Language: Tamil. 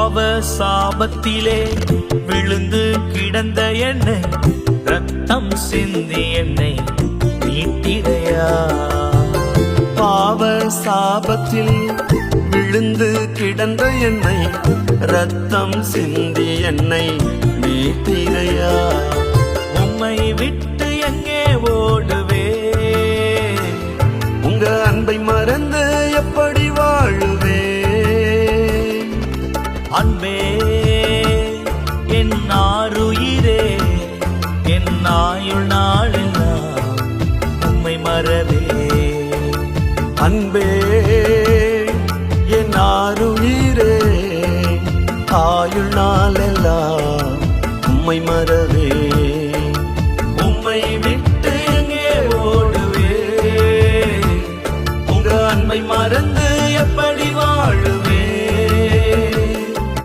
பாவ சாபத்திலே விழுந்து கிடந்த என்னை ரத்தம் சிந்தி என்னை மீட்டிடையா. பாவ சாபத்தில் விழுந்து கிடந்த என்னை ரத்தம் சிந்தி என்னை மீட்டிடையா. உம்மை விட்டு எங்கே ஓடுவே, உங்க அன்பை மறந்து எப்படி வாழுவே. அன்பே என் ஆருயிரே, என் ஆயுள் நாளெல்லாம் உம்மை மறவே. அன்பே